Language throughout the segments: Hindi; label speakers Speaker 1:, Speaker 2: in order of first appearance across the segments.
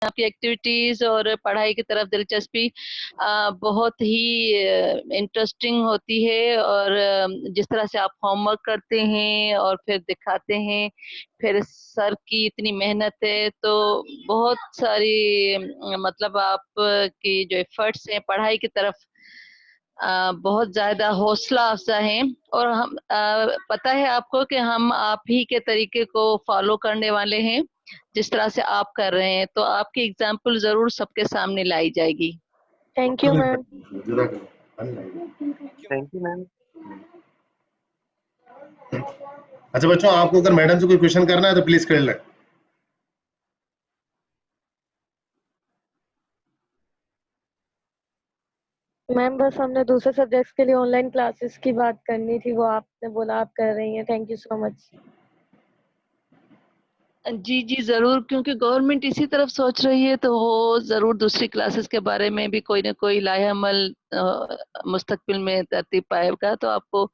Speaker 1: आपकी एक्टिविटीज और पढ़ाई की तरफ दिलचस्पी बहुत ही इंटरेस्टिंग होती है। और जिस तरह से आप होमवर्क करते हैं और फिर दिखाते हैं, फिर सर की इतनी मेहनत है, तो बहुत सारी मतलब आप की जो एफर्ट्स हैं पढ़ाई की तरफ बहुत ज्यादा हौसला अफजा है। और हम पता है आपको कि हम आप ही के तरीके को फॉलो करने वाले हैं, जिस तरह से आप कर रहे हैं, तो आपकी एग्जाम्पल जरूर सबके सामने लाई जाएगी।
Speaker 2: Thank you ma'am.
Speaker 3: Thank you ma'am.
Speaker 4: अच्छा बच्चों, आपको अगर मैडम से कोई क्वेश्चन करना है तो प्लीज कर लें।
Speaker 2: मैम बस हमने दूसरे सब्जेक्ट्स के लिए ऑनलाइन क्लासेस की बात करनी थी, वो आपने बोला आप कर रही हैं। Thank you so much.
Speaker 1: जी जी जरूर, क्योंकि गवर्नमेंट इसी तरफ सोच रही है, तो वो जरूर दूसरी क्लासेस के बारे में भी कोई ना कोई लाहेअमल मुस्तकबिल में तरतीब पाएगा, तो आपको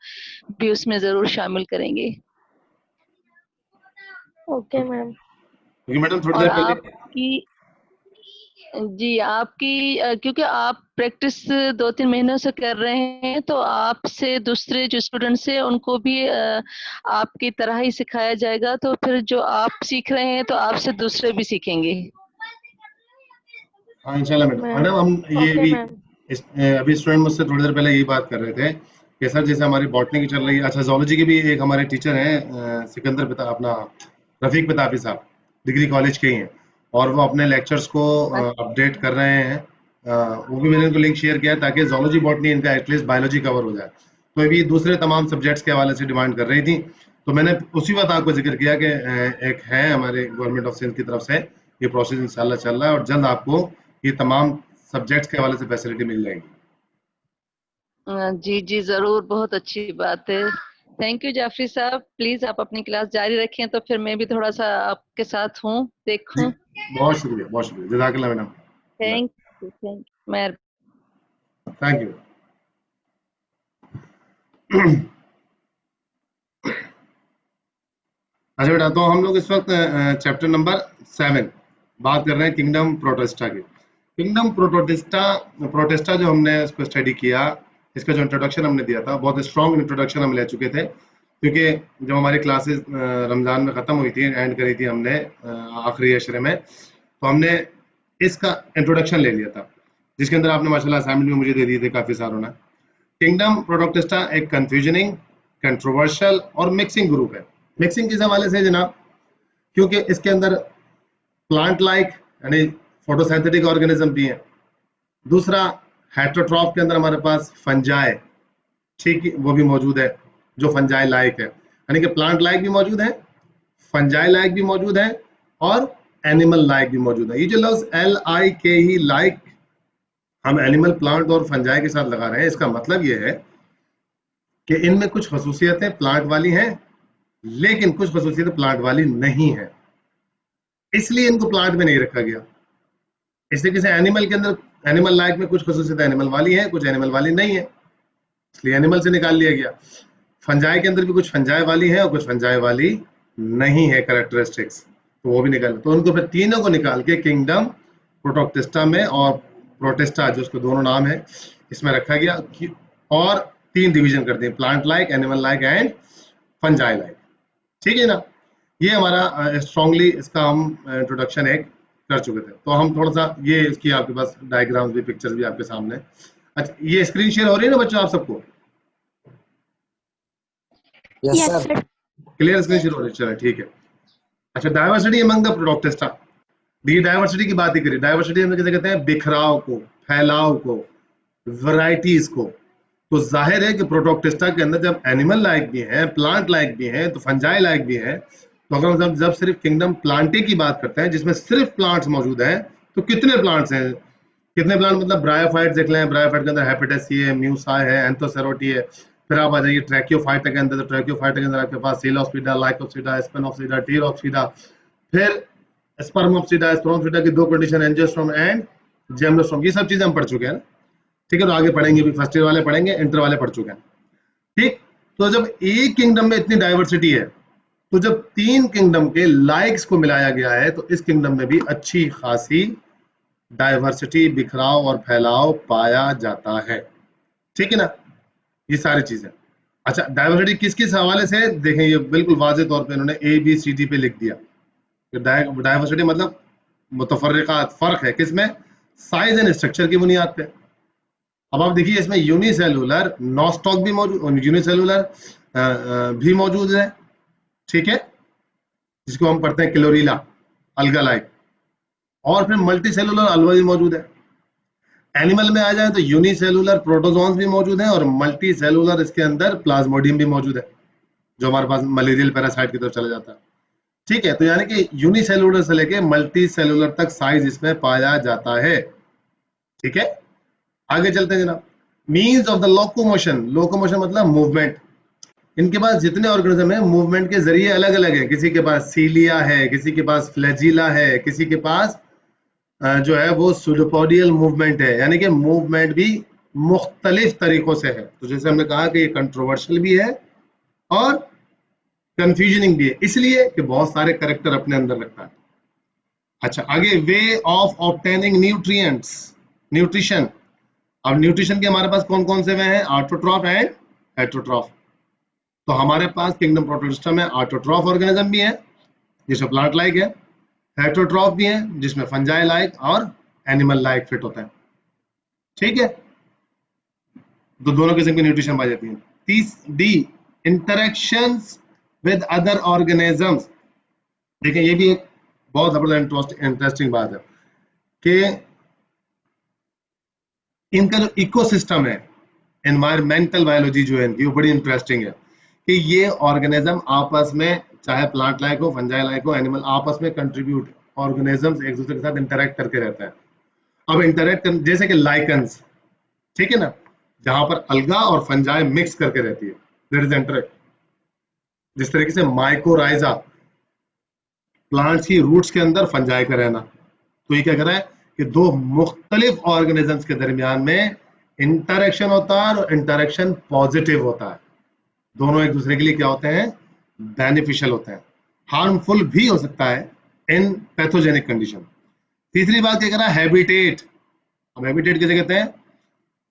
Speaker 1: भी उसमें जरूर शामिल करेंगे।
Speaker 2: Okay ma'am.
Speaker 4: क्योंकि मैडम थोड़ी
Speaker 1: और
Speaker 4: देर पहले
Speaker 1: आपकी जी आपकी क्योंकि आप प्रैक्टिस 2-3 महीनों से कर रहे हैं, तो आपसे दूसरे जो स्टूडेंट्स हैं उनको भी आपकी तरह ही सिखाया जाएगा, तो फिर जो आप सीख रहे हैं तो आपसे दूसरे भी सीखेंगे।
Speaker 4: हाँ इंशाल्लाह मैडम। मैडम हम ये
Speaker 2: ओके
Speaker 4: भी
Speaker 2: मैम।
Speaker 4: अभी स्टूडेंट मुझसे थोड़ी देर पहले यही बात कर रहे थे कि सर जैसे हमारी बॉटनी की चल रही है, अच्छा जोलॉजी के भी एक हमारे टीचर हैं सिकंदर पिता अपना रफीक पितापी साहब, डिग्री कॉलेज के ही हैं, और वो अपने लेक्चर्स को अपडेट कर रहे हैं। वो भी मैंने उनको लिंक शेयर किया है ताकि जोलॉजी बॉटनी इनका एटलीस्ट बायोलॉजी कवर हो जाए। तो अभी दूसरे तमाम सब्जेक्ट्स के हवाले से डिमांड कर रही थी, तो मैंने उसी वक्त आपको जिक्र किया कि एक है हमारे गवर्नमेंट ऑफ सिंध की तरफ से ये प्रोसेस इंशाल्लाह चल रहा है, और जल्द आपको ये तमाम सब्जेक्ट्स के हवाले से फैसिलिटी मिल जाएगी।
Speaker 1: जी जी जरूर, बहुत अच्छी बात है। थैंक यू जाफरी साहब, प्लीज आप अपनी क्लास जारी रखें, तो फिर मैं भी थोड़ा सा आपके साथ हूँ, देखूं।
Speaker 4: बहुत शुक्रिया, बहुत शुक्रिया, जज़ाकल्लाह मैडम।
Speaker 1: थैंक यू मैं
Speaker 4: थैंक यू। अच्छा बेटा, तो हम लोग इस वक्त चैप्टर नंबर 7 बात कर रहे हैं किंगडम प्रोटेस्टा की। किंगडम प्रोटेस्टा जो हमने इसको स्टडी किया, इसका जो इंट्रोडक्शन हमने दिया था, बहुत स्ट्रॉन्ग इंट्रोडक्शन हम ले चुके थे, क्योंकि जब हमारी क्लासेस रमज़ान में ख़त्म हुई थी, एंड करी थी हमने आखिरी अशरे में, तो हमने इसका इंट्रोडक्शन ले लिया था, जिसके अंदर आपने माशाल्लाह असाइनमेंट भी मुझे दे दिए थे काफ़ी सारों ने। किंगडम प्रोटेस्टा एक कंफ्यूजनिंग, कंट्रोवर्शियल और मिक्सिंग ग्रुप है। मिक्सिंग किस हवाले से जनाब? क्योंकि इसके अंदर प्लांट लाइक यानी फोटोसिंथेटिक ऑर्गेनिज्म भी है। दूसरा, हेटरोट्रॉफ के अंदर हमारे पास फंजाई, ठीक, वो भी मौजूद है जो फंजाई लाइक है, यानी कि प्लांट लाइक भी मौजूद है, फंजाई लाइक भी मौजूद है, और एनिमल लाइक भी मौजूद है। ये जो लफ्ज LIKE लाइक हम एनिमल, प्लांट और फंजाई के साथ लगा रहे हैं, इसका मतलब ये है कि इनमें कुछ खसूसियतें प्लांट वाली हैं, लेकिन कुछ खसूसियतें प्लांट वाली नहीं है, इसलिए इनको प्लांट में नहीं रखा गया। इसलिए किसी एनिमल के अंदर, एनिमल लाइक में कुछ खसूसियतें एनिमल वाली हैं, कुछ एनिमल वाली नहीं है, इसलिए एनिमल से निकाल लिया गया। फंजाई के अंदर भी कुछ फंजाई वाली है और कुछ फंजाई वाली नहीं है कैरेक्टरिस्टिक्स, तो वो भी निकाल, तो उनको फिर तीनों को निकाल के किंगडम प्रोटेस्टा में और प्रोटेस्टा जो उसके दोनों नाम है इसमें रखा गया, और 3 डिवीजन कर दिए, plant like, animal like and fungi like. ठीक है ना? ये हमारा स्ट्रांगली इसका हम इंट्रोडक्शन एक कर चुके थे। तो हम थोड़ा सा ये इसकी आपके पास डायग्राम्स भी, पिक्चर्स भी आपके सामने। अच्छा, ये स्क्रीन शेयर हो रही है ना बच्चों आप सबको?
Speaker 3: Yes sir.
Speaker 4: Clear screen share हो रही है? चलो ठीक है। अच्छा, डाइवर्सिटी अमंग द प्रोटेस्टा, ये डाइवर्सिटी की बात ही करिए। डाइवर्सिटी हम किसे कहते हैं? बिखराव को, फैलाव को, वैरायटीज को। तो जाहिर है कि प्रोटोक्टेस्टा के अंदर जब एनिमल लाइक भी है, प्लांट लाइक भी है, तो फंजाई लाइक भी है, तो अगर हम जब सिर्फ किंगडम प्लांटे की बात करते हैं जिसमें सिर्फ प्लांट्स मौजूद हैं, तो कितने प्लांट्स हैं? कितने प्लांट मतलब ब्रायोफाइट देख लें, ब्रायोफाइट के अंदर हेपेटेसी है, म्यूसाई है, एंथोसेरोटी है। फिर आप आ जाइए ट्रैकियोफाइटा के अंदर, तो ट्रैकियोफाइटा के अंदर आपके पास सीलोस्पिडा, लाइकोप्सिडा, स्पेनोप्सिडा, टीरोप्सिडा। फिर स्पर्मोप्सिडा, स्पर्मोप्सिडा की 2 कंडीशन, एंजियोस्पर्म एंड जिम्नोस्पर्म। ये सब चीजें हम पढ़ चुके हैं, ठीक है? तो आगे पढ़ेंगे भी, फर्स्ट ईयर वाले पढ़ेंगे, इंटर वाले पढ़ चुके हैं, ठीक? तो जब एक किंगडम में इतनी डाइवर्सिटी है, तो जब 3 किंगडम के लाइक्स को मिलाया गया है तो इस किंगडम में भी अच्छी खासी डाइवर्सिटी, बिखराव और फैलाव पाया जाता है। ठीक है ना, ये सारी चीजें। अच्छा, डाइवर्सिटी किस किस हवाले से देखें, ये बिल्कुल वाजे तौर पे इन्होंने ABCD पे लिख दिया। डाइवर्सिटी मतलब मुतफर्रिकात, फर्क है किसमें, साइज एंड स्ट्रक्चर की बुनियाद पे। अब आप देखिए इसमें यूनिसेलुलर नॉस्टॉक भी मौजूद, यूनिसेलुलर भी मौजूद है, ठीक है, जिसको हम पढ़ते हैं क्लोरीला, अल्गा लाइक, और फिर मल्टी सेलुलर अल्वा भी मौजूद है। एनिमल में आ जाए तो यूनिसेलुलर प्रोटोजोन्स भी मौजूद हैं और मल्टी सेलुलर इसके अंदर प्लाज्मोडियम भी मौजूद है, जो हमारे पास मलेरियल पैरासाइट की तरफ चला जाता है। ठीक है, तो यानी कि यूनिसेलुलर से लेके मल्टी सेलुलर तक साइज इसमें पाया जाता है। ठीक है, आगे चलते हैं जनाब। Means of the locomotion, locomotion मतलब मूवमेंट। इनके पास जितने ऑर्गेनिज्म है मूवमेंट के जरिए अलग अलग है। किसी के पास सीलिया है, किसी के पास फ्लैजिला है, किसी के पास जो है वो सुडोपोडियल मूवमेंट है, यानी कि मूवमेंट भी मुख्तलिफ तरीकों से है। तो जैसे हमने कहा कि ये कंट्रोवर्शियल भी है और कंफ्यूजनिंग भी है, इसलिए कि बहुत सारे करेक्टर अपने अंदर रखता है। अच्छा, आगे way of obtaining nutrients, nutrition. अब न्यूट्रिशन के हमारे पास कौन कौन से वे हैं, ऑटोट्रॉफ एंड हेटरोट्रॉफ। तो हमारे पास किंगडम प्रोटोस्टा में ऑटोट्रॉफ ऑर्गेनिज्म भी है जिसमें प्लांट लाइक है, हेटरोट्रॉफ भी है जिसमें फंजाई लाइक और एनिमल लाइक फिट होता है। ठीक है, तो दोनों किस्म की न्यूट्रिशन पाई जाती है। 30D interactions with other organisms. देखिए ये भी एक बहुत जबरदस्त इंटरेस्टिंग बात है कि इनका जो इकोसिस्टम है, एनवायरमेंटल बायोलॉजी जो है इनकी, वो बड़ी इंटरेस्टिंग है कि ये ऑर्गेनिज्म आपस में, चाहे प्लांट लाइक हो, फंजाई लाइक हो, एनिमल, आपस में कंट्रीब्यूट, ऑर्गेनिजम्स एक दूसरे के साथ इंटरेक्ट करके रहता है। अब इंटरेक्ट जैसे कि लाइकन्स, ठीक है ना, जहां पर अलगा और फंजाई मिक्स करके रहती है, देयर इज इंटरेक्ट। जिस तरीके से माइकोराइजा, प्लांट्स की रूट्स के अंदर फंजाई का रहना, तो ये क्या कर रहा है कि दो मुख्तलिफ ऑर्गेनिजम्स के दरमियान में इंटरेक्शन होता है और इंटरेक्शन पॉजिटिव होता है। दोनों एक दूसरे के लिए क्या होते हैं, बेनिफिशियल होते हैं। हार्मफुल भी हो सकता है इन पैथोजेनिक कंडीशन। तीसरी बात क्या कर रहा है, हैबिटेट। अब हैबिटेट किसे कहते हैं,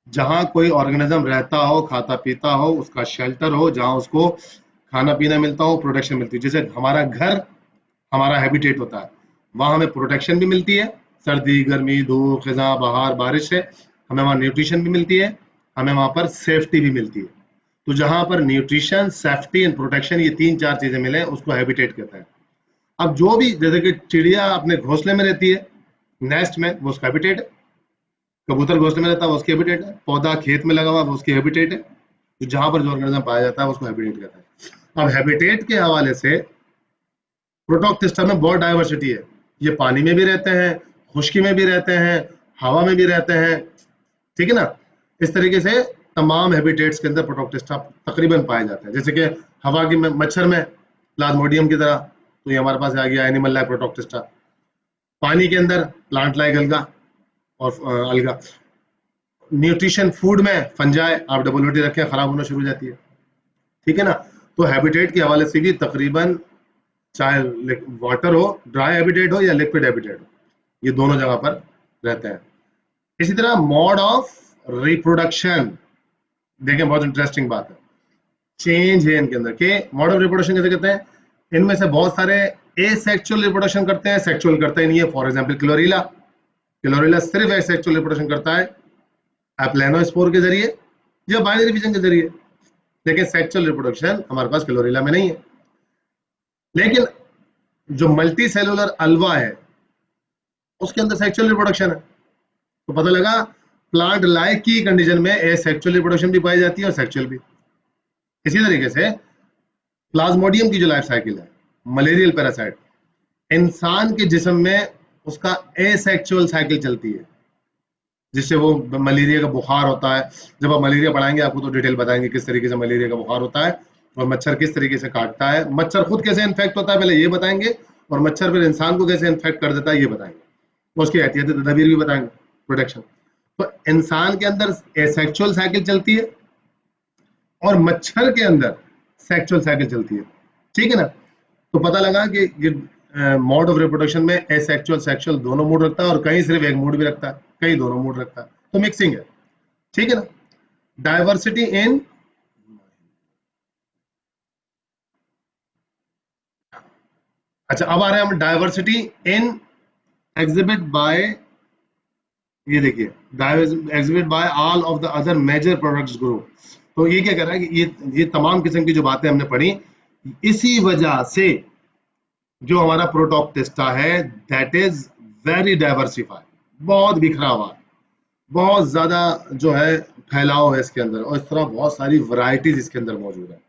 Speaker 4: जहां कोई ऑर्गेनिज्म रहता हो, खाता पीता हो, उसका शेल्टर हो, जहां उसको खाना पीना मिलता हो, प्रोटेक्शन मिलती है। जैसे हमारा घर हमारा हैबिटेट होता है, वहां हमें प्रोटेक्शन भी मिलती है, सर्दी गर्मी धूप खिजा बहार बारिश से हमें वहां न्यूट्रिशन भी मिलती है, हमें वहां पर सेफ्टी भी मिलती है। तो जहां पर न्यूट्रिशन, सेफ्टी एंड प्रोटेक्शन, ये 3-4 चीजें मिले, उसको हैबिटेट कहता है। अब जो भी, जैसे कि चिड़िया अपने घोंसले में रहती है, नेस्ट में, वो उसका हैबिटेट है। कबूतर घोंसले में रहता है, वो उसकी हैबिटेट है। पौधा खेत में लगा हुआ, वो उसकी हैबिटेट है। तो जहां पर जो ऑर्गेनिज्म पाया जाता है उसको हैबिटेट कहता है। अब हैबिटेट के हवाले से प्रोटोक्टिस्टा में बहुत डाइवर्सिटी है। ये पानी में भी रहते हैं, खुश्की में भी रहते हैं, हवा में भी रहते हैं, ठीक है ना। इस तरीके से तमाम हैबिटेट्स के अंदर प्रोटोक्टिस्टा तकरीबन पाए जाते हैं। जैसे कि हवा की मच्छर में प्लाज्मोडियम की तरह, तो ये हमारे पास आ गया एनिमल लाइक प्रोटोक्टिस्टा। पानी के अंदर प्लांट लाइक अलगा और अलगा। न्यूट्रिशन फूड में फंजाई, आप डबल रखें खराब होना शुरू हो जाती है, ठीक है ना। तो हैबिटेट के हवाले से भी तकरीबन, चाहे वाटर हो, ड्राई हैबिटेट हो या लिक्विड हैबिटेट हो, ये दोनों जगह पर रहते हैं। इसी तरह मोड ऑफ रिप्रोडक्शन, देखें बहुत इंटरेस्टिंग बात है, चेंज है इनके अंदर के। मोड ऑफ रिप्रोडक्शन कैसे कहते हैं, इनमें से बहुत सारे एसेक्सुअल रिप्रोडक्शन करते हैं, सेक्सुअल करते ही नहीं है। फॉर एग्जांपल क्लोरीला, क्लोरीला सिर्फ एसेक्सुअल रिप्रोडक्शन करता है एप्लेनोस्पोर के जरिए या बाइनरी फिजन के जरिए, लेकिन सेक्सुअल रिप्रोडक्शन हमारे पास क्लोरीला में नहीं है। लेकिन जो मल्टी सेलुलर अल्वा है उसके अंदर सेक्सुअल रिप्रोडक्शन है। तो पता लगा प्लांट लाइक की कंडीशन में एसेक्सुअल रिप्रोडक्शन भी पाई जाती है और सेक्सुअल भी। इसी तरीके से प्लाज्मोडियम की जो लाइफ साइकिल है, मलेरियल पैरासाइट, इंसान के जिस्म में उसका एसेक्सुअल साइकिल चलती है, जिससे वो मलेरिया का बुखार होता है। जब आप मलेरिया पढ़ाएंगे आपको तो डिटेल बताएंगे किस तरीके से मलेरिया का बुखार होता है और मच्छर किस तरीके से काटता है, मच्छर खुद कैसे इन्फेक्ट होता है पहले ये बताएंगे, और मच्छर फिर इंसान को कैसे इन्फेक्ट कर देता है ये बताएंगे, उसकी एहतियाती तदबीर भी बताएंगे, प्रोटेक्शन। तो इंसान के अंदर एसेक्सुअल साइकिल चलती है और मच्छर के अंदर सेक्सुअल साइकिल चलती है, ठीक है ना। तो पता लगा कि ये मोड ऑफ रिप्रोडक्शन में एसेक्सुअल सेक्सुअल दोनों मूड रखता है और कहीं सिर्फ एक मूड भी रखता है, कहीं दोनों मूड रखता है, तो मिक्सिंग है, ठीक है ना। डाइवर्सिटी इन अच्छा, अब आ रहे हैं हम डाइवर्सिटी इन एग्जिबिट बाय, ये देखिए, exhibit by all of the other major products group. तो ये क्या कर रहा है कि ये तमाम किस्म की जो बातें हमने पढ़ी, इसी वजह से जो हमारा प्रोटोप्टेस्टा है दैट इज वेरी डाइवर्सिफाइड, बहुत बिखरा हुआ, बहुत ज्यादा जो है फैलाव है इसके अंदर, और इस तरह बहुत सारी वैरायटीज इसके अंदर मौजूद है।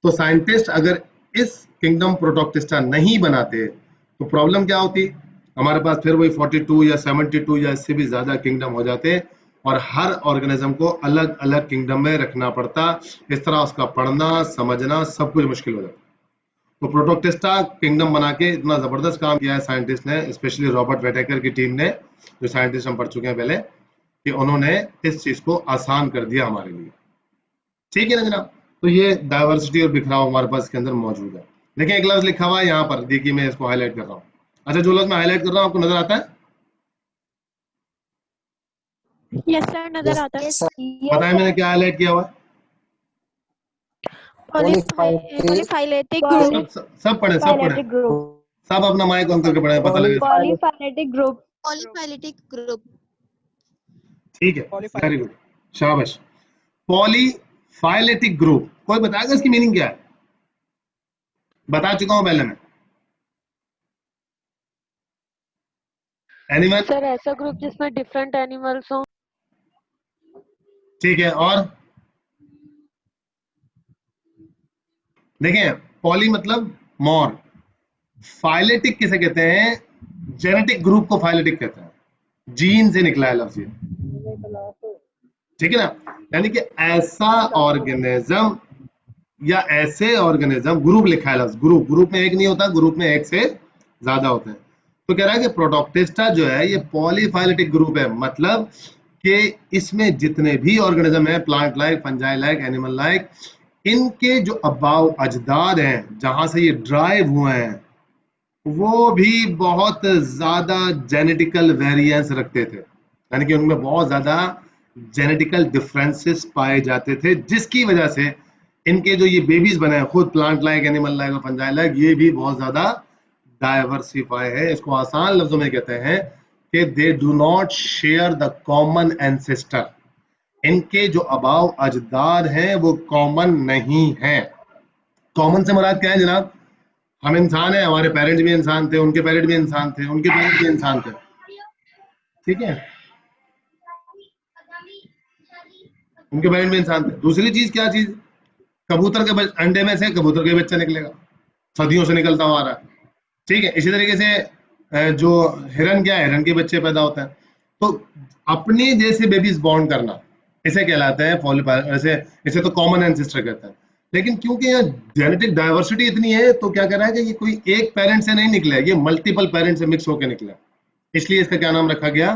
Speaker 4: तो साइंटिस्ट अगर इस किंगडम प्रोटोप्टेस्टा नहीं बनाते तो प्रॉब्लम क्या होती, हमारे पास फिर वही 42 या 72 या इससे भी ज्यादा किंगडम हो जाते और हर ऑर्गेनिज्म को अलग अलग किंगडम में रखना पड़ता। इस तरह उसका पढ़ना समझना सब कुछ मुश्किल हो जाता। तो प्रोटोप्टेस्टा किंगडम बना के इतना जबरदस्त काम किया है साइंटिस्ट ने, स्पेशली रॉबर्ट वेटेकर की टीम ने, जो साइंटिस्ट हम पढ़ चुके हैं पहले, कि उन्होंने इस चीज को आसान कर दिया हमारे लिए, ठीक है ना जनाब। तो ये डाइवर्सिटी और बिखराव हमारे पास इसके अंदर मौजूद है। देखिए एक लफ्ज लिखा हुआ है यहाँ पर, देखिए मैं इसको हाईलाइट कर रहा हूँ। अच्छा, जो लफ्ज मैं हाईलाइट कर रहा हूँ आपको नजर आता है?
Speaker 2: यस सर, नजर आता है।
Speaker 3: Yes sir.
Speaker 4: बताएं मैंने क्या हाईलाइट किया हुआ है?
Speaker 2: पॉलीफाइलेटिक
Speaker 4: सब पढ़े, सब पढ़े,
Speaker 2: ग्रुप।
Speaker 4: सब अपना माइक ऑन करके पढ़े, पता लगे।
Speaker 2: Polyphyletic group.
Speaker 5: Polyphyletic group.
Speaker 4: ठीक है, वेरी गुड, शाबाश। पॉलीफाइलेटिक ग्रुप, कोई बताएगा इसकी मीनिंग क्या है? बता चुका हूं पहले मैं। एनिमल,
Speaker 2: सर ऐसा ग्रुप जिसमें डिफरेंट एनिमल्स हो।
Speaker 4: ठीक है, और देखें, पॉली मतलब मोर, फाइलेटिक किसे कहते हैं? जेनेटिक ग्रुप को फाइलेटिक कहते हैं, जीन से निकला है लफ्ज ये, ठीक है ना। यानी कि ऐसा ऑर्गेनिज्म या ऐसे ऑर्गेनिज्म, ग्रुप लिखा है लफ्ज, ग्रुप, ग्रुप में एक नहीं होता, ग्रुप में एक से ज्यादा होते हैं। तो कह रहा है कि प्रोटोप्टेस्टा जो है ये पॉलीफाइलेटिक ग्रुप है, मतलब कि इसमें जितने भी ऑर्गेनिज्म है, plant like, fungi like, animal like, इनके जो अबाव अजदाद हैं, जहां से ये ड्राइव हुए हैं, वो भी बहुत ज्यादा जेनेटिकल वेरिएंस रखते थे, यानी कि उनमें बहुत ज्यादा जेनेटिकल डिफरेंसेस पाए जाते थे, जिसकी वजह से इनके जो ये बेबीज बने हैं, खुद प्लांट लाइक, एनिमल लाइक और फंजाई लाइक, ये भी बहुत ज्यादा डाइवर्सिफाई है। इसको आसान लफ्जों में कहते हैं कि they do not share the common ancestor, इनके जो अबाव अजदाद हैं वो कॉमन नहीं है। कॉमन से मुराद क्या है जनाब? हम इंसान हैं, हमारे पेरेंट्स भी इंसान थे, उनके पेरेंट्स भी इंसान थे, उनके पेरेंट्स भी इंसान थे, ठीक है, उनके पेरेंट्स भी इंसान थे। दूसरी चीज क्या चीज? कबूतर के अंडे में से कबूतर का बच्चा निकलेगा, सदियों से निकलता हुआ आ रहा है, ठीक है। इसी तरीके से जो हिरन, क्या है, हिरन के बच्चे पैदा होते हैं। तो अपने जैसे बेबीज बॉर्न करना, इसे कहलाता है ऐसे, इसे तो कॉमन एंसेस्टर कहते हैं। लेकिन क्योंकि यहाँ जेनेटिक डाइवर्सिटी इतनी है, तो क्या कर रहा है कि ये कोई एक पेरेंट से नहीं निकला है, ये मल्टीपल पेरेंट से मिक्स होकर निकला, इसलिए इसका क्या नाम रखा गया?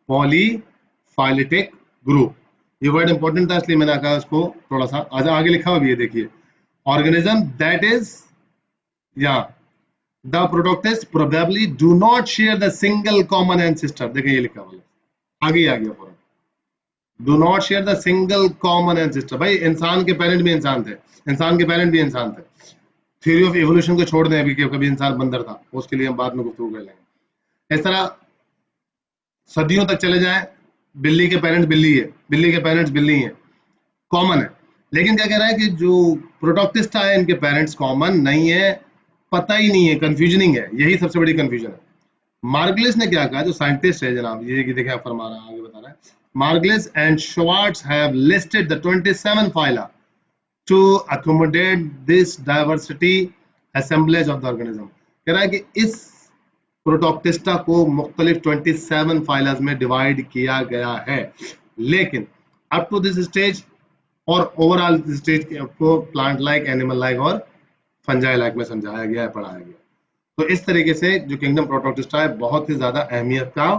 Speaker 4: Polyphyletic group. ये वर्ड इंपॉर्टेंट था, इसलिए मैंने कहा इसको थोड़ा सा आगे लिखा हुआ भी है, देखिए, ऑर्गेनिज्म दैट इज, या the Protoптest probably do not share the single common ancestor। देखिए ये लिखा हुआ, आगे आ गया पूरा, do not share the single common ancestor। भाई इंसान के पेरेंट भी इंसान थे, इंसान के पेरेंट भी इंसान थे। थ्योरी ऑफ इवोल्यूशन को छोड़ दें अभी, कि कभी इंसान बंदर था, उसके लिए हम बाद में गुफ्तगू कर लेंगे। इस तरह सदियों तक चले जाए, बिल्ली के पेरेंट्स बिल्ली है, बिल्ली के पेरेंट्स बिल्ली है, कॉमन है। लेकिन क्या कह रहा है कि जो प्रोटोप्टेस्टा है, इनके पेरेंट्स कॉमन नहीं है, पता ही नहीं है, कंफ्यूजनिंग है, यही सबसे बड़ी कंफ्यूजन है। मार्गलिस ने क्या कहा, जो साइंटिस्ट है जनाब, ये देखिए फरमा रहा है, आगे बता रहा है, Margulis and Schwartz have listed the 27 phyla to accommodate this diversity assemblage of the organism. कह रहा है कि इस प्रोटोप्टेस्टा को मुख्तलिफ 27 फाइलाज में डिवाइड किया गया है, लेकिन अप टू दिस स्टेज और ओवरऑल स्टेज को प्लांट लाइक, एनिमल लाइक और फंजाई लाइक में समझाया गया है, पढ़ाया गया। तो इस तरीके से जो किंगडम प्रोटोप्टेस्टा है बहुत ही ज्यादा अहमियत का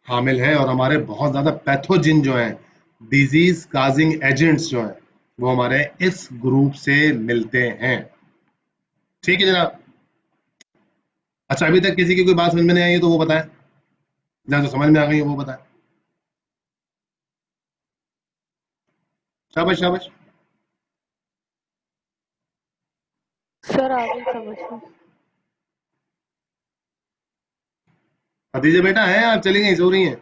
Speaker 4: हामिल है, और हमारे बहुत ज्यादा पैथोजिन जो हैं, डिजीज काजिंग एजेंट्स जो हैं, वो हमारे इस ग्रुप से मिलते हैं, ठीक है जनाब। अच्छा, अभी तक किसी की कोई बात समझ में नहीं आई है तो वो बताए, जहाँ जो समझ में आ गई है वो बताए। शाबाश शाबाश।
Speaker 2: सर आ गई समझ में।
Speaker 4: खदीजा बेटा है, आप चली गई, सो रही हैं?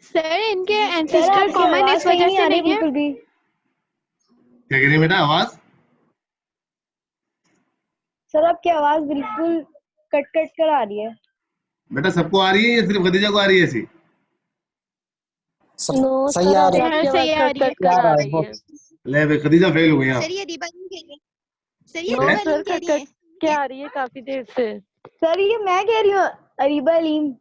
Speaker 5: सर इनके
Speaker 2: सर
Speaker 5: एंसेस्टर
Speaker 2: आपकी
Speaker 5: कॉमन
Speaker 2: आवाज
Speaker 5: इस
Speaker 2: सही
Speaker 5: वजह
Speaker 2: नहीं
Speaker 5: से
Speaker 2: आ रही
Speaker 5: नहीं है।
Speaker 2: बिल्कुल भी।
Speaker 4: क्या कह रही है बेटा, आवाज?
Speaker 2: सर आपकी आवाज बिल्कुल कट कट कर आ रही है।
Speaker 4: बेटा सबको आ रही है या सिर्फ खदीजा को आ रही है ऐसी?
Speaker 3: सब
Speaker 2: नो
Speaker 3: सही
Speaker 2: सर
Speaker 3: आ
Speaker 2: अभी
Speaker 3: रही
Speaker 2: आपकी
Speaker 5: सही
Speaker 2: आवाज
Speaker 5: आ
Speaker 2: कट
Speaker 5: रही है।
Speaker 2: कट कर
Speaker 3: आ
Speaker 2: आ
Speaker 3: रहा है
Speaker 2: रही है।
Speaker 3: बहुत।
Speaker 4: ले भाई, खदीजा फेल हो गई आप।
Speaker 6: सर ये रिबलिंग कह रही है। सर ये
Speaker 2: नो
Speaker 4: हैं?
Speaker 6: रिबलिंग
Speaker 2: सर
Speaker 6: कह
Speaker 2: कट
Speaker 6: रही
Speaker 2: कट
Speaker 6: है।
Speaker 2: के आ रही है काफी देर से। सर ये मैं कह रही हूँ अरीबा अलीम।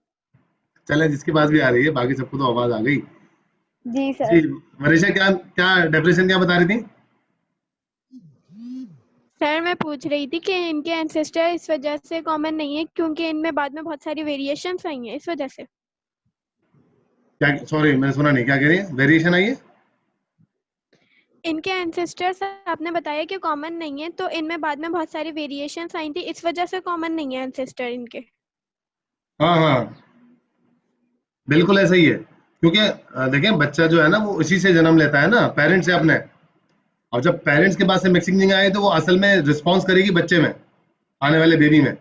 Speaker 4: चले, जिसके पास भी आ रही है, बाकी सबको तो आवाज आ गई।
Speaker 2: जी
Speaker 4: जी,
Speaker 2: सर।
Speaker 4: वरीशा क्या क्या डेफिनेशन क्या बता रही थी?
Speaker 5: सर मैं पूछ रही थी कि इनके एंसेस्टर इस वजह से कॉमन नहीं है क्योंकि इनमें बाद में बहुत सारी वेरिएशंस आई हैं इस वजह से।
Speaker 4: क्या, सॉरी मैंने सुना नहीं, क्या कह रही है? वेरिएशन आई है?
Speaker 5: इनके एंसेस्टर्स आपने बताया कि कॉमन नहीं है, तो इनमें बाद में बहुत सारी वेरिएशंस आई थी, इस वजह से कॉमन नहीं है एंसेस्टर इनके।
Speaker 4: हाँ हाँ, बिल्कुल ऐसा ही है। क्योंकि देखें, बच्चा जो है ना वो इसी से जन्म लेता है ना, पेरेंट्स से अपने। और जब पेरेंट्स के पास से मिक्सिंग नहीं आए तो वो असल में रिस्पॉन्स करेगी बच्चे में, आने वाले बेबी में।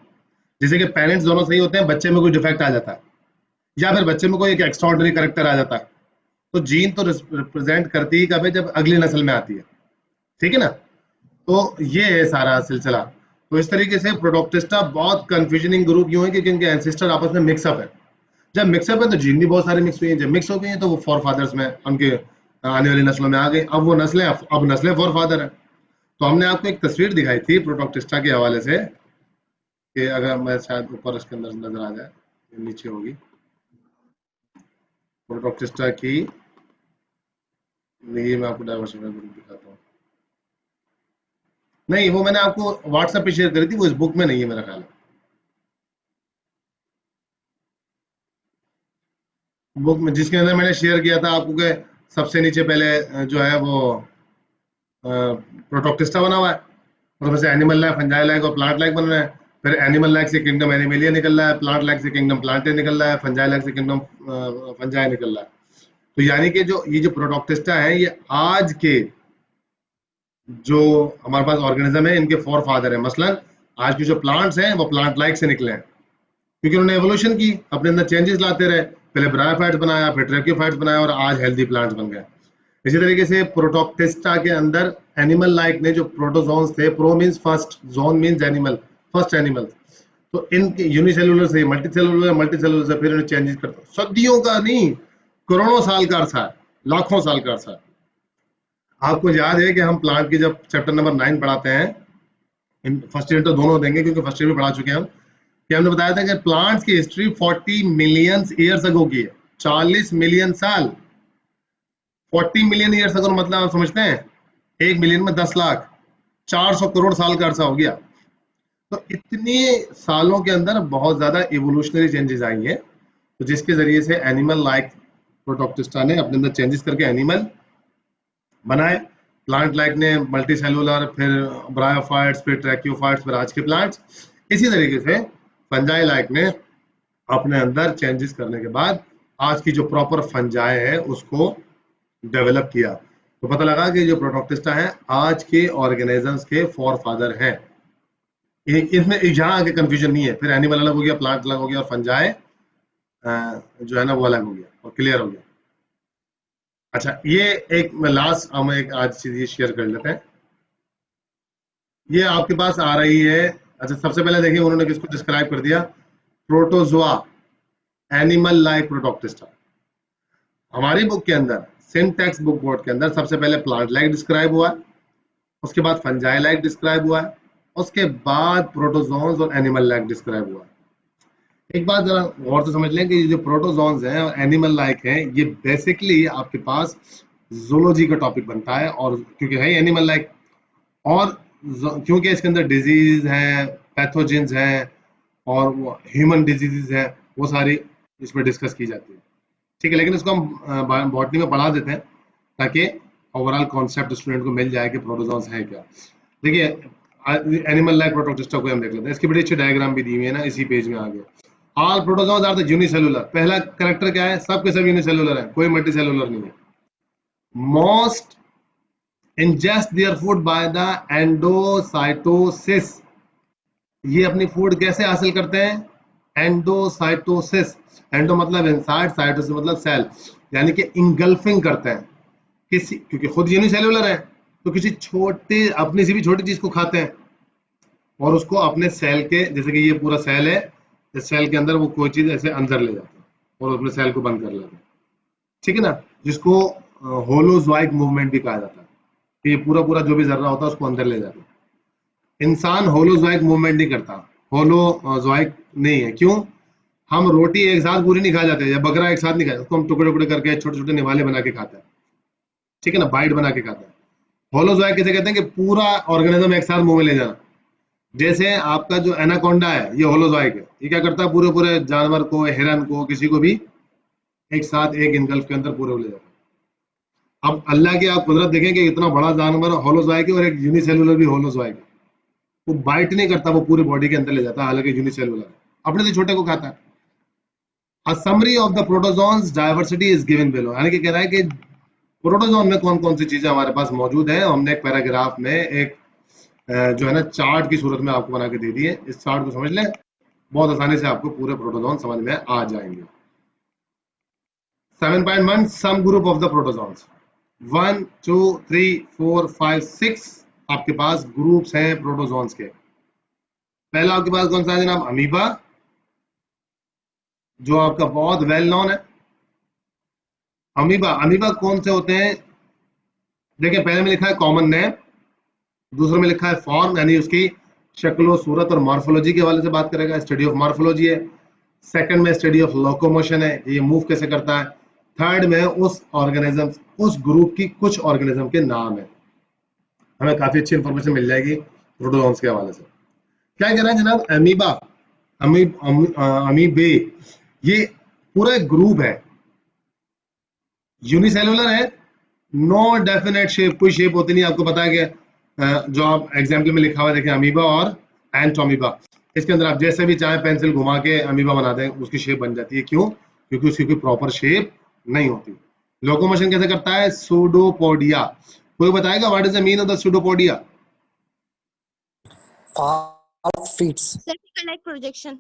Speaker 4: जैसे कि पेरेंट्स दोनों सही होते हैं, बच्चे में कोई डिफेक्ट आ जाता है, या फिर बच्चे में कोई एक एक्स्ट्राऑर्डिनरी कैरेक्टर आ जाता है, तो जीन तो रिप्रेजेंट करती ही कब है, जब अगली नस्ल में आती है। ठीक है ना? तो ये है सारा सिलसिला। तो इस तरीके से प्रोटोप्टिस्टा बहुत कंफ्यूजनिंग ग्रुप यूं है कि इनके एंसेस्टर आपस में मिक्सअप है। जब मिक्सअप है तो जीन भी बहुत सारे मिक्स हुई हैं, जब मिक्स हो गई हैं तो वो फॉर फादर्स में, उनके आने वाली नस्लों में आ गई। अब वो नस्लें, अब नस्लें फॉर फादर है। तो हमने आपको एक तस्वीर दिखाई थी प्रोटोप्टिस्टा के हवाले से, कि अगर मैं शायद ऊपर इसके अंदर नजर आ जाए, ये नीचे होगी प्रोटोप्टिस्टा की। ये मैं आपको डाइवर्सिफाई ग्रुप दिखाता हूँ। नहीं, वो मैंने आपको व्हाट्सएप पे शेयर करी थी, वो इस बुक में नहीं है मेरा ख्याल है। बुक में जिसके अंदर मैंने शेयर किया था आपको कि सबसे नीचे पहले जो है वो प्रोटोप्टिस्टा बना हुआ है, और उसमें से एनिमल लाइक, फंजाई लाइक और प्लांट लाइक बन रहा है। फिर एनिमल लाइक से किंगडम एनिमेलिया निकल रहा है, प्लांट लाइक से किंगडम प्लांटे निकल रहा है, फंजाई लाइक से किंगडम फंजाई निकल रहा है। तो यानी कि जो ये जो प्रोटोप्टिस्टा है, ये आज के जो हमारे पास ऑर्गेनिज्म है, इनके फोर फादर है। मसलन आज के जो प्लांट्स हैं वो प्लांट लाइक से निकले हैं, क्योंकि उन्होंने एवोल्यूशन की, अपने अंदर चेंजेस लाते रहे। पहले ब्रायोफाइट्स बनाया, फिर ट्रैक्योफाइट्स बनाया, और आज हेल्दी प्लांट्स बन गए। इसी तरीके से प्रोटोप्टिस्टा के अंदर एनिमल लाइक ने जो प्रोटोजोन्स थे, pro means first, zone means animal, first animal, तो इनके यूनिसेलुलर से मल्टीसेलुलर, मल्टीसेलुलर से फिर इन्हें चेंजेस करते, सदियों का नहीं, करोड़ों साल का अरसा है, लाखों साल का अरसा है। आपको याद है कि हम प्लांट की जब चैप्टर नंबर 9 पढ़ाते हैं, फर्स्ट ईयर तो दोनों देंगे क्योंकि फर्स्ट ईयर में पढ़ा चुके हैं हम, कि हमने बताया था कि प्लांट्स की हिस्ट्री 40 मिलियन ईयर्स अगो की है। 40 मिलियन साल। 40 मिलियन ईयर्स अगो मतलब आप समझते हैं, 1 मिलियन में 10 लाख, 400 करोड़ साल का अरसा हो गया। तो इतने सालों के अंदर बहुत ज्यादा इवोल्यूशनरी चेंजेस आई हैं, तो जिसके जरिए से एनिमल लाइक प्रोटोप्टिस्टा ने अपने अंदर चेंजेस करके एनिमल बनाए। प्लांट लाइक ने मल्टी सेलुलर, फिर ब्रायोफाइट्स, फिर ट्रैक्योफाइट्स, फिर आज के प्लांट्स। इसी तरीके से फंजाई लाइक ने अपने अंदर चेंजेस करने के बाद आज की जो प्रॉपर फंजाई है उसको डेवलप किया। तो पता लगा कि जो प्रोटोप्टिस्टा है आज के ऑर्गेनिजम्स के फोर फादर हैं। इसमें यहाँ आगे कंफ्यूजन नहीं है, फिर एनिमल अलग हो गया, प्लांट अलग हो गया, और फंजाई जो है ना वो अलग हो गया, और क्लियर हो गया। अच्छा, ये एक लास्ट हम एक आज चीज शेयर कर लेते हैं। ये आपके पास आ रही है। अच्छा, सबसे पहले देखिए उन्होंने किसको डिस्क्राइब कर दिया, प्रोटोजोआ, एनिमल लाइक प्रोटोप्टिस्टा। हमारी बुक के अंदर, सिंटैक्स बुक बोर्ड के अंदर, सबसे पहले प्लांट लाइक डिस्क्राइब हुआ है, उसके बाद फंजाई लाइक डिस्क्राइब हुआ है, उसके बाद प्रोटोजोन्स और एनिमल लाइक डिस्क्राइब हुआ है। एक बात जरा गौर से समझ लें कि ये जो प्रोटोजोन्स हैं और एनिमल लाइक हैं, ये बेसिकली आपके पास जूलॉजी का टॉपिक बनता है, और क्योंकि है एनिमल लाइक, और क्योंकि इसके अंदर डिजीज है, पैथोजेंस हैं, और वो ह्यूमन डिजीजेज है, वो सारी इसमें डिस्कस की जाती है। ठीक है, लेकिन इसको हम बॉटनी में पढ़ा देते हैं ताकि ओवरऑल कॉन्सेप्ट स्टूडेंट को मिल जाए कि प्रोटोजोन्स है क्या। देखिए, एनिमल लाइक प्रोटोटिस्टा को हम देख लेते हैं, इसकी बड़ी अच्छी डायग्राम भी दी हुई है ना इसी पेज में आगे। All protozoans are the unicellular, पहला कैरेक्टर क्या है, सब के सब यूनिसेलुलर है, कोई मल्टीसेलुलर नहीं है। Most ingest their food by the endocytosis, ये अपनी फूड कैसे हासिल करते हैं, एंडोसाइटोसिस, एंडो मतलब इनसाइड, साइटोसिस मतलब सेल, यानी कि इंगल्फिंग करते हैं किसी, क्योंकि खुद यूनिसेलुलर है तो किसी छोटे अपनी से भी छोटी चीज को खाते हैं और उसको अपने सेल के, जैसे कि ये पूरा सेल है, इस सेल के अंदर वो कोई चीज ऐसे अंदर ले जाते हैं और अपने सेल को बंद कर लेते हैं, ठीक है ना, जिसको होलोजोइक मूवमेंट भी कहा जाता है, कि ये पूरा पूरा जो भी जर्रा होता है उसको अंदर ले जाता है। इंसान होलोजोइक मूवमेंट नहीं करता, होलोजोइक नहीं है, क्यों, हम रोटी एक साथ पूरी नहीं खा जाते या बकरा एक साथ नहीं खाते, उसको हम टुकड़े टुकड़े करके छोटे छोटे निवाले बना के खाते हैं, ठीक है ना, बाइट बना के खाते हैं। होलोजोइक किसे कहते हैं, कि पूरा ऑर्गेनिज्म एक साथ मुंह में ले जाना। जैसे आपका जो एनाकोंडा है ये होलोजोइक है, ये क्या करता है, पूरे पूरे जानवर को, हिरन को, किसी को भी एक साथ एक इनगल्फ के अंदर पूरे ले जाता है। अब अल्लाह की आप कुदरत देखें कि इतना बड़ा जानवर होलोजोइक है और एक यूनिसेलुलर भी होलोजोइक है, वो बाइट नहीं करता, वो पूरी बॉडी के अंदर ले जाता है, हालांकि यूनिसेलुलर है, अपने से छोटे को खाता है। A summary of the protozoans diversity is given below, यानी कि कह रहा है कि प्रोटोजोन में कौन कौन सी चीजें हमारे पास मौजूद है, हमने एक पैराग्राफ में एक जो है ना चार्ट की सूरत में आपको बना के दे दी है, इस चार्ट को समझ लें, बहुत आसानी से आपको पूरे प्रोटोजोन समझ में आ जाएंगे। 7.1 some group of the protozoans, 1 2 3 4 5 6 आपके पास ग्रुप्स हैं प्रोटोजोन्स के। पहला आपके पास कौन सा है जनाब, अमीबा, जो आपका बहुत वेल नोन है। अमीबा कौन से होते हैं, देखिए पहले में लिखा है कॉमन नेम, दूसरे में लिखा है फॉर्म, यानी उसकी शक्लो सूरत और मॉर्फोलॉजी के हवाले से बात करेगा, स्टडी ऑफ मॉर्फोलॉजी है। सेकंड में स्टडी ऑफ लोकोमोशन है, ये मूव कैसे करता है। थर्ड में उस ऑर्गेनिज्म, उस ग्रुप की कुछ ऑर्गेनिज्म के नाम है, हमें काफी अच्छी इंफॉर्मेशन मिल जाएगी प्रोटोजोन्स के हवाले से। क्या कह रहा है जनाब, अमीबा, अमीबे, ये पूरा एक ग्रुप है, यूनिसेलुलर है, नो डेफिनेट शेप, कोई शेप होती नहीं, आपको पता है कि जो आप एग्जाम्पल में लिखा हुआ है देखें, अमीबा और एंटोमीबा, इसके अंदर आप जैसे भी चाहे पेंसिल घुमा के अमीबा बना दें, उसकी शेप बन जाती है, क्यों, क्योंकि उसकी कोई प्रॉपर शेप नहीं होती। लोकोमोशन कैसे करता है, सूडोपोडिया, कोई बताएगा what is the mean of the pseudopodia.
Speaker 3: false feet,
Speaker 6: Finger like projection.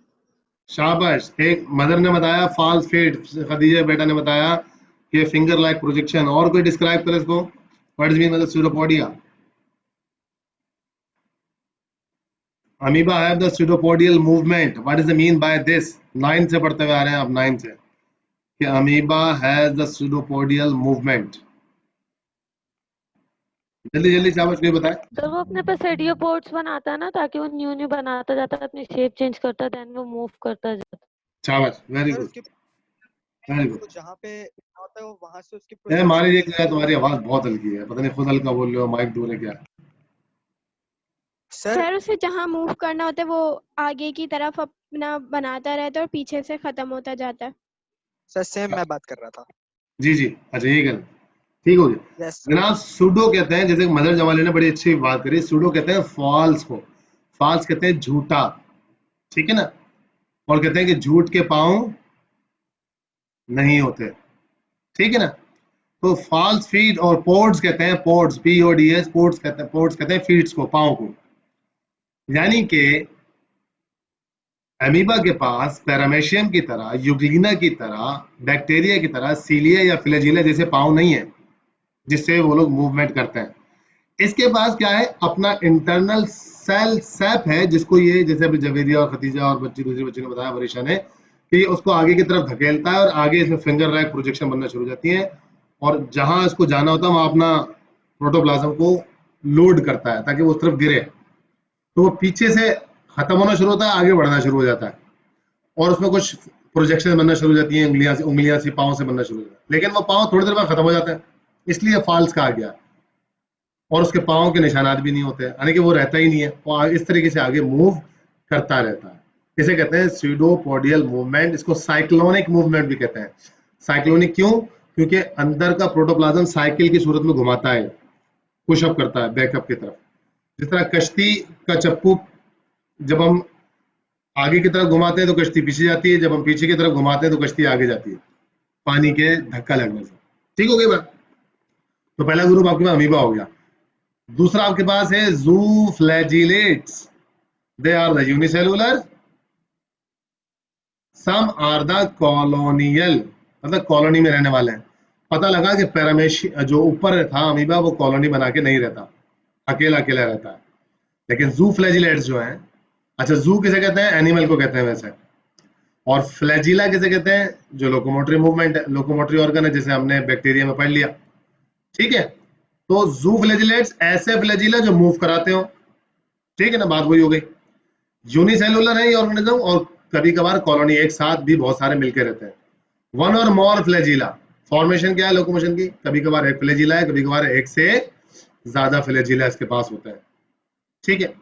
Speaker 4: शाबाश, एक मदर ने बताया फॉल्स फीट, खदीजा बेटा ने बताया कि फिंगर लाइक प्रोजेक्शन, और कोई डिस्क्राइब करे इसको, what is mean of the pseudopodia. Amoeba have the pseudopodial movement, what is the mean by this, 9 से पढ़ते हुए आ रहे हैं आप, 9 से, कि amoeba has the pseudopodial movement, जल्दी जल्दी शाबाश, कोई बताए।
Speaker 2: तो वो अपने पास रेडियोपोर्ट्स बनाता है ना, ताकि वो न्यू न्यू बनाता जाता है, अपनी शेप चेंज करता है, देन वो मूव करता जाता है।
Speaker 4: शाबाश, वेरी
Speaker 7: सर
Speaker 4: गुड,
Speaker 7: उसकी
Speaker 4: वेरी गुड।
Speaker 7: तो जहाँ पे लिखा होता है वो वहां से उसकी
Speaker 4: हमारी
Speaker 7: projection
Speaker 4: एक जगह तुम्हारी आवाज बहुत हल्की है, पता नहीं खुद हल्का बोल रहे हो, माइक दूर है क्या।
Speaker 7: सर
Speaker 5: सर उसे जहाँ मूव करना होता है वो आगे की तरफ अपना बनाता रहता है और पीछे से खत्म होता जाता है।
Speaker 7: सर सेम मैं बात कर रहा था।
Speaker 4: जी जी, अच्छा ये कर, ठीक हो गया
Speaker 7: यस
Speaker 4: जनाब। सूडो कहते हैं, जैसे मदर जमाली ने बड़ी अच्छी बात करी, सूडो कहते हैं फॉल्स को, फॉल्स कहते हैं झूठा, ठीक है ना, और कहते हैं कि झूठ के पांव नहीं होते, ठीक है ना। तो फॉल्स फीट और पोर्ट्स कहते हैं, पोर्ट्स PODS, पोर्ट्स कहते हैं फीट्स को, पांव को, यानी कि अमीबा के पास पैरामेशियम की तरह, यूग्लिना की तरह, बैक्टीरिया की तरह सीलिया या फ्लैजिला जैसे पांव नहीं है जिससे वो लोग मूवमेंट करते हैं। इसके पास क्या है, अपना इंटरनल सेल सैप है, जिसको ये, जैसे अभी जवेरिया और खतीजा और दूसरी बच्ची ने बताया, वरीशा ने, कि उसको आगे की तरफ धकेलता है और आगे इसमें फिंगर रैक प्रोजेक्शन बनना शुरू हो जाती है, और जहां इसको जाना होता है वहां अपना प्रोटोप्लाज्म को लोड करता है ताकि वो उस तरफ गिरे, तो वो पीछे से खत्म होना शुरू होता है, आगे बढ़ना शुरू हो जाता है, और उसमें कुछ प्रोजेक्शन बनना शुरू हो जाती है, उंगलियां सी पाँव से बनना शुरू हो जाता है, लेकिन वो पाँव थोड़ी देर बाद खत्म हो जाता है, इसलिए फॉल्स कहा गया, और उसके पाँव के निशानात भी नहीं होते, यानी कि वो रहता ही नहीं है, वो इस तरीके से आगे मूव करता रहता है। इसे कहते हैं सूडोपोडियल मूवमेंट, इसको साइक्लोनिक मूवमेंट भी कहते हैं। साइक्लोनिक क्यों, क्योंकि अंदर का प्रोटोप्लाज्म साइकिल की सूरत में घुमाता है, पुशअप करता है बैकअप की तरफ, जिस तरह कश्ती का चप्पू जब हम आगे की तरफ घुमाते हैं तो कश्ती पीछे जाती है, जब हम पीछे की तरफ घुमाते हैं तो कश्ती आगे जाती है पानी के धक्का लगने से। ठीक हो गई बात? तो पहला ग्रुप आपके पास अमीबा हो गया। दूसरा आपके पास है zooflagellates, they are the unicellular, some are the colonial, मतलब कॉलोनी में रहने वाले हैं। पता लगा कि पैरामेशी जो ऊपर था अमीबा वो कॉलोनी बना के नहीं रहता, अकेला अकेला रहता है। लेकिन जू फ्लैजिलेट्स जो है, अच्छा जू किसे कहते हैं? एनिमल को कहते हैं वैसे। और फ्लैजिला किसे कहते हैं? जो लोकोमोटरी मूवमेंट है, लोकोमोटरी ऑर्गन है, जिसे हमने बैक्टीरिया में पढ़ लिया। ठीक है, तो जू फ्लैजिलेट्स ऐसे फ्लैजिला जो मूव कराते हो। ठीक है ना, बात वही हो गई। यूनिसेलुलर है ये ऑर्गेनिज्म, और कभी कभार कॉलोनी एक साथ भी बहुत सारे मिलकर रहते हैं। वन और मोर फ्लैजिला, फॉर्मेशन क्या है लोकोमोशन की? कभी कभार एक फ्लैजिला है, कभी कभार एक से ज्यादा फ्लैजिला इसके पास होता है। ठीक है,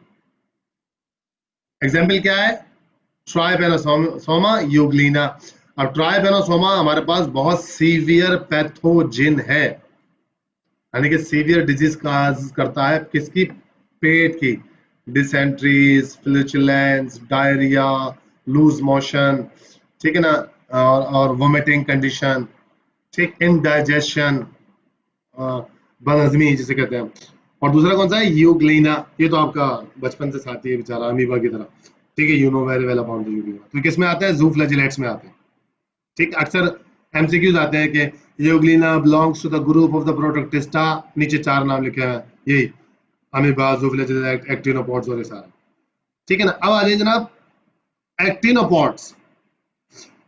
Speaker 4: एग्जाम्पल क्या है? Trypanosoma Euglena. अब ट्राइपेनोसोमा हमारे पास बहुत सीवियर पैथोजिन है, यानी कि सीवियर डिजीज काज करता है। किसकी? पेट की। डिसेंट्रीज, फ्लैचुलेंस, डायरिया, लूज मोशन, ठीक है ना, और वोमिटिंग कंडीशन, ठीक, इनडाइजेशन, बदहजमी जिसे कहते हैं। और दूसरा कौन सा है? यूग्लिना। ये तो आपका बचपन से साथी है बेचारा, अमीबा की तरह। ठीक है, you know very well about the Euglena. तो किस में आता है? जू फ्लैजिलेट्स में आते हैं। ठीक, अक्सर एमसीक्यूज आते हैं कि euglena belongs to the group of the protoctista, नीचे 4 नाम लिखे हैं, यही अमीबा, जू फ्लैजिलेट, एक्टिनोपॉड्स और ये सारा। ठीक है ना। अब आ जाइए जनाब एक्टिनोपॉड्स।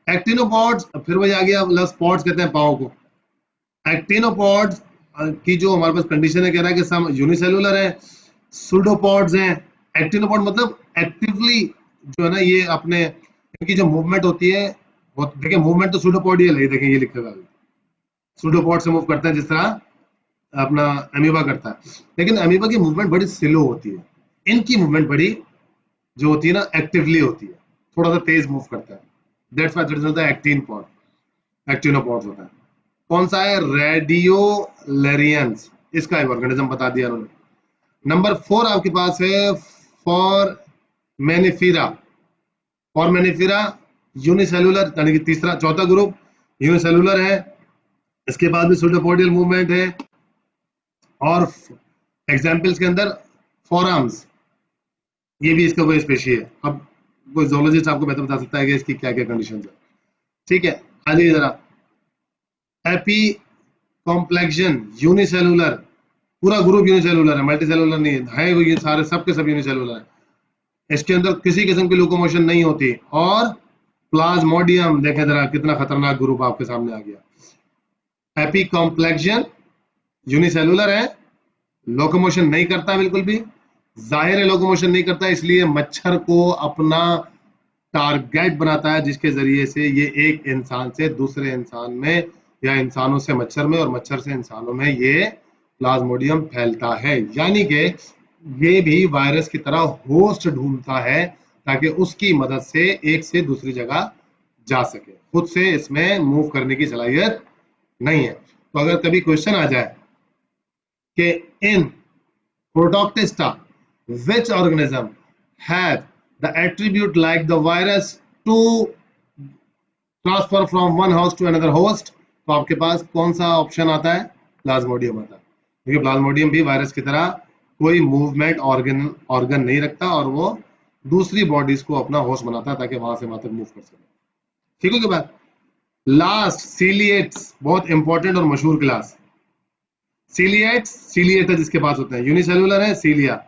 Speaker 4: एक्टिनोपॉड्स फिर वही आ गया, मतलब स्पॉट्स कहते हैं पाँव को। एक्टिनोपॉड्स की जो हमारे पास कंडीशन है, कह रहा है कि सम यूनिसेलुलर है, सुडोपॉड्स हैं। एक्टिनोपॉड मतलब एक्टिवली जो है ना, ये अपने इनकी जो मूवमेंट होती है, देखिए मूवमेंट तो सुडोपॉड ही है, देखिए ये लिखा हुआ है, सुडोपॉड से मूव करते हैं जिस तरह अपना अमीबा करता है। लेकिन अमीबा की मूवमेंट बड़ी स्लो होती है, इनकी मूवमेंट बड़ी जो होती है ना, एक्टिवली होती है, थोड़ा सा तेज मूव करता है। That's why it is the actinopod, actinopods होता है। कौन सा है? रेडियोलेरियंस, इसका एक ऑर्गेनिज्म बता दिया उन्होंने। नंबर 4 आपके पास है फॉरमेनिफेरा। फॉरमेनिफेरा यूनिसेलुलर, यानी कि तीसरा, चौथा ग्रुप यूनिसेलुलर है, इसके बाद भी सुडोपोडियल मूवमेंट है। और एग्जाम्पल्स के अंदर फॉरआर्म्स, ये भी इसका कोई स्पेशी है। अब कोई जोलॉजिस्ट आपको बेहतर बता सकता है कि इसकी क्या क्या कंडीशन है। ठीक है, आ जाइए जरा एपी कॉम्प्लेक्शन यूनिसेलुलर, पूरा ग्रुप यूनिसेलुलर है, मल्टीसेलुलर नहीं है, वो ये सारे सब के सब यूनिसेलुलर है। इसके अंदर किसी किस्म की लोकोमोशन नहीं होती। और प्लाज्मोडियम, देखें जरा कितना खतरनाक ग्रुप आपके सामने आ गया। एपी कॉम्प्लेक्शन यूनिसेलुलर है, लोकोमोशन नहीं करता बिल्कुल भी, जाहिर है लोकोमोशन नहीं करता, इसलिए मच्छर को अपना टारगेट बनाता है, जिसके जरिए से ये एक इंसान से दूसरे इंसान में, या इंसानों से मच्छर में, और मच्छर से इंसानों में ये प्लाज्मोडियम फैलता है। यानी कि ये भी वायरस की तरह होस्ट ढूंढता है, ताकि उसकी मदद से एक से दूसरी जगह जा सके, खुद से इसमें मूव करने की सलाहियत नहीं है। तो अगर कभी क्वेश्चन आ जाए कि इन Protoctista which organism had the attribute like the virus to transfer from one host to another host, तो आपके पास कौन सा ऑप्शन आता है? प्लाज्मोडियम आता है, क्योंकि प्लाज्मोडियम भी वायरस की तरह कोई मूवमेंट ऑर्गन नहीं रखता, और वो दूसरी बॉडीज को अपना होस्ट बनाता है ताकि वहां से वहां तक मूव कर सके। ठीक हो गया बात? लास्ट सीलिएट्स, बहुत इंपॉर्टेंट और मशहूर क्लास। सीलिएट्स, सीलिएटा जिसके पास होते हैं, यूनिसेलुलर है सीलिया,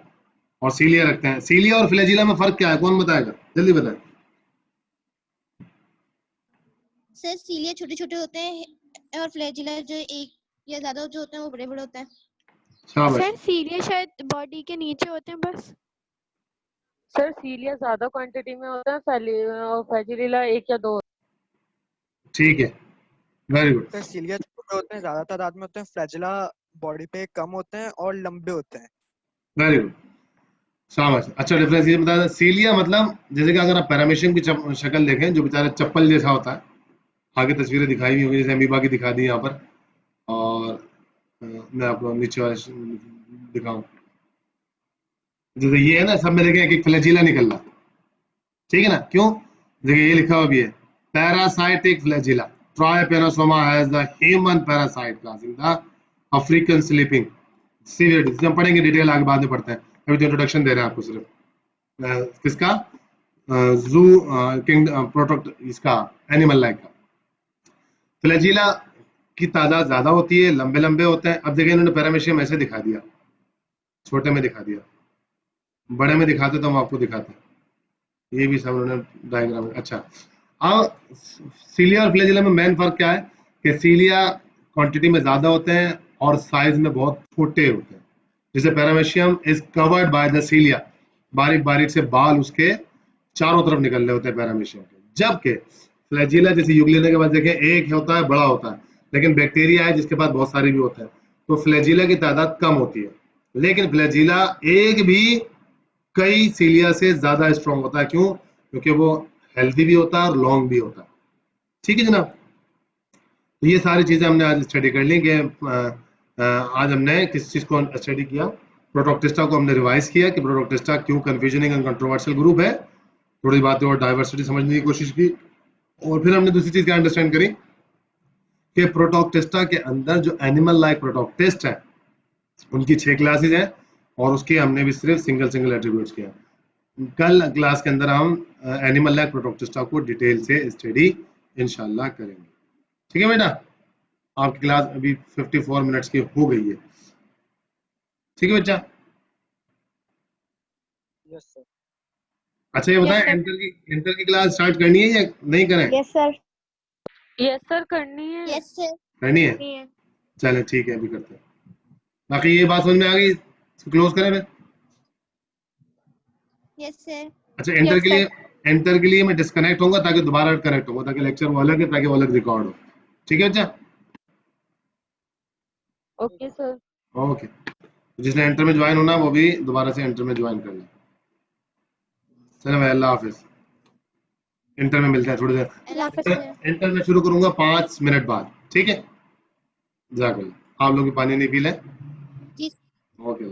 Speaker 4: और सीलिया रखते हैं। सीलिया और फ्लैजिला में फर्क क्या है? कौन बताएगा? जल्दी बताएं।
Speaker 6: सर सीलिया छोटे छोटे होते हैं और फ्लैजिला जो एक या ज्यादा जो होते हैं वो बड़े बड़े होते हैं।
Speaker 4: शाबाश।
Speaker 5: सर सीलिया शायद बॉडी के नीचे होते हैं बस।
Speaker 2: सर सीलिया ज्यादा क्वांटिटी में होता है, फ्लैजिला 1 या 2।
Speaker 4: ठीक है, वेरी गुड,
Speaker 7: सर सीलिया छोटे होते हैं, ज्यादा तादाद में होते हैं, फ्लैजिला बॉडी पे कम होते हैं और लंबे होते हैं।
Speaker 4: वेरी गुड, शाबाश। अच्छा, डिफरेंस ये बता दें, सीलिया मतलब जैसे कि अगर आप पैरामीशियम की शक्ल देखें, जो बेचारे चप्पल जैसा होता है, आगे तस्वीरें दिखाई हुई होंगी, जैसे अमीबा की दिखा दी यहाँ पर, और मैं आपको नीचे वाले दिखाऊं, जैसे ये है ना, सब में देखें एक फ्लैजिला निकल रहा, ठीक है ना, क्यों? देखिए ये लिखा हुआ भी है, parasitic flagella, trypanosoma has the human parasite class in the African sleeping सीरियड। हम पढ़ेंगे डिटेल आगे, बाद में पढ़ते हैं, अभी तो इंट्रोडक्शन दे रहे हैं आपको सिर्फ किसका, जू किंग प्रोडक्ट, इसका एनिमल लाइफ का। फ्लैजिला की तादाद ज्यादा होती है, लंबे लंबे होते हैं। अब देखिए इन्होंने पैरामीशियम ऐसे दिखा दिया, छोटे में दिखा दिया, बड़े में दिखाते तो हम आपको दिखाते, ये भी सब उन्होंने डायग्राम। अच्छा, अब सीलिया और फ्लैजिला में मेन फर्क क्या है कि सीलिया क्वांटिटी में ज्यादा होते हैं और साइज में बहुत छोटे होते हैं। जैसे paramecium is covered by the cilia, बारीक बारीक से बाल उसके चारों तरफ निकल रहे होते हैं पैरामीशियम के, जबकि फ्लैजिला जैसे यूग्लिना के पास देखें एक होता है, बड़ा होता है, लेकिन बैक्टीरिया है जिसके पास बहुत सारे भी होते हैं, तो फ्लैजिला की तादाद कम होती है, लेकिन फ्लैजिला एक भी कई सीलिया से ज्यादा स्ट्रॉन्ग होता है। क्यों? क्योंकि वो हेल्दी भी होता है और लॉन्ग भी होता है। ठीक है जनाब, तो ये सारी चीजें हमने आज स्टडी कर ली कि आज हमने किस चीज को स्टडी किया, प्रोटोक्टिस्टा को हमने रिवाइज किया कि प्रोटोक्टिस्टा क्यों कंफ्यूजनिंग एंड कंट्रोवर्शियल ग्रुप है, थोड़ी बातें और डाइवर्सिटी समझने की कोशिश की, और फिर हमने दूसरी चीज क्या अंडरस्टैंड करी कि प्रोटोक्टिस्टा के अंदर जो एनिमल लाइक प्रोटोक्टिस्ट है उनकी 6 क्लासेस हैं, और उसके हमने भी सिर्फ सिंगल एट्रीब्यूट्स किया। कल क्लास के अंदर हम एनिमल लाइक प्रोटोक्टिस्टा को डिटेल से स्टडी इंशाल्लाह करेंगे। ठीक है बेटा, आपकी क्लास अभी 54 मिनट्स की हो गई है। ठीक है बच्चा?
Speaker 7: Yes sir.
Speaker 4: अच्छा ये बताएं,
Speaker 2: Yes, sir.
Speaker 4: इंटर की क्लास स्टार्ट करनी है या नहीं करें?
Speaker 2: यस सर, यस सर, करनी है।
Speaker 6: Yes sir.
Speaker 4: करनी है,
Speaker 2: करनी है।
Speaker 4: चले ठीक है, अभी करते हैं। बाकी ये बात समझ में आ गई, क्लोज करें फिर?
Speaker 6: Yes sir.
Speaker 4: अच्छा, इंटर
Speaker 2: Yes,
Speaker 4: के लिए, इंटर के लिए मैं डिस्कनेक्ट होऊंगा ताकि दोबारा कनेक्ट होऊंगा, ताकि लेक्चर वो अलग है, ताकि वो अलग रिकॉर्ड हो। ठीक है बच्चा?
Speaker 2: Okay sir.
Speaker 4: ओके, जिसने एंटर में ज्वाइन होना वो भी दोबारा से एंटर में ज्वाइन कर ले। चलो भाई, अल्लाह हाफिज, इंटर में मिलते हैं थोड़ी देर।
Speaker 6: अल्लाह हाफ़िज़ सर।
Speaker 4: इंटर में शुरू करूंगा 5 मिनट बाद, ठीक है? जाकर आप लोग भी पानी नहीं पी लें।
Speaker 6: जी।
Speaker 4: ओके।